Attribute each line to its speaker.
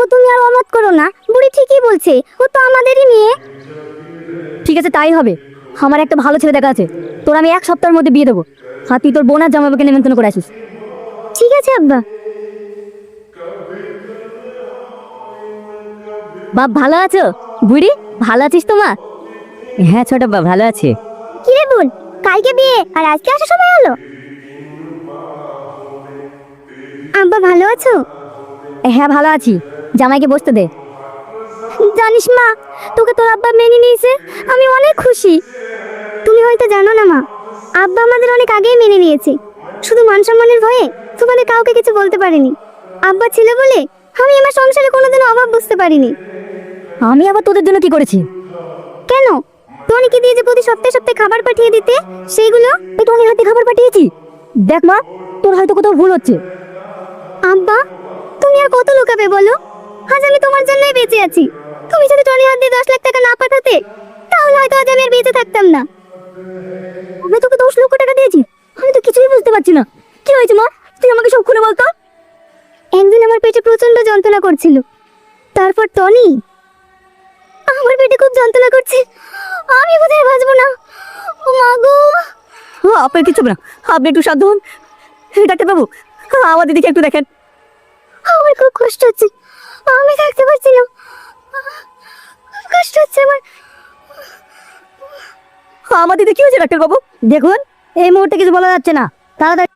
Speaker 1: ওগো তুমি আর অমত করো না, বুড়ি ঠিকই বলছে, ও তো আমাদেরই মেয়ে।
Speaker 2: ঠিক আছে, তাই হবে। আমার একটা ভালো ছেলে দেখা আছে, তোর আমি 1 সপ্তাহের মধ্যে বিয়ে দেবো। আর তুই তোর বোন আর জামাইবাবুকে নিমন্ত্রণ করে আসিস।
Speaker 1: ঠিক আছে আব্বা।
Speaker 2: বাপ ভালো আছো? বুড়ি ভালো আছিস তো মা? হ্যাঁ ছোট বাপ ভালো আছে।
Speaker 1: কি রে বোন, কালকে বিয়ে আর আজকে আসার সময় হলো? আব্বা ভালো আছো?
Speaker 2: হ্যাঁ ভালো আছি, জামাইকে বসতে দে।
Speaker 1: জানিস মা, তোকে তোর আব্বা মেনে নিয়েছে, আমি অনেক খুশি। তুমি হয়তো জানো না মা, আব্বা আমাদের অনেক আগেই মেনে নিয়েছে। শুধু মান সম্মানের ভয়ে তোমাদের কাউকে কিছু বলতে পারিনি। আব্বা ছিল বলে আমি আমার সংসারে কোনোদিনও অভাব বুঝতে পারিনি।
Speaker 2: আমি আবার তোদের জন্য কি করেছি?
Speaker 1: কেন? টনিকে দিয়ে যে প্রতি সপ্তাহে সপ্তাহে খাবার পাঠিয়ে দিতে, সেইগুলো
Speaker 2: এই টনির হাতে খাবার পাঠিয়েছি। দেখ মা, তোর হয়তো কোথাও ভুল হচ্ছে।
Speaker 1: আব্বা, তুমি আর কত লুকাবে বলো? আজ আমি তোমার জন্যই বেঁচে আছি। তুমি যদি টনির হাত দিয়ে 10 লাখ টাকা না পাঠাতে, তাহলে হয়তো আজ আমি আর বেঁচে থাকতাম না।
Speaker 2: আমি তোকে 10 লক্ষ টাকা দিয়েছি? আমি তো কিছুই বুঝতে পারছি না, কি হয়েছে মা? তুই আমাকে সব খুলে বলতো।
Speaker 1: একদিন আমার পেটে প্রচন্ড যন্ত্রণা করছিল, তারপর টনি আমার পেটে খুব যন্ত্রণা করছে, আমি বোধহয় বাঁচবো না। ও মা গো!
Speaker 2: আপনার কিছু না, আপনি একটু শান্ত হন। ডাক্তার বাবু, আমার দিদিকে একটু দেখেন।
Speaker 1: আমার খুব কষ্ট হচ্ছে, আমি থাকতে পারছি না, খুব কষ্ট হচ্ছে আমার।
Speaker 2: আমার দিদি কি হয়েছে ডাক্তার বাবু? দেখুন, এই মুহূর্তে কিছু বলা যাচ্ছে না, তাড়াতাড়ি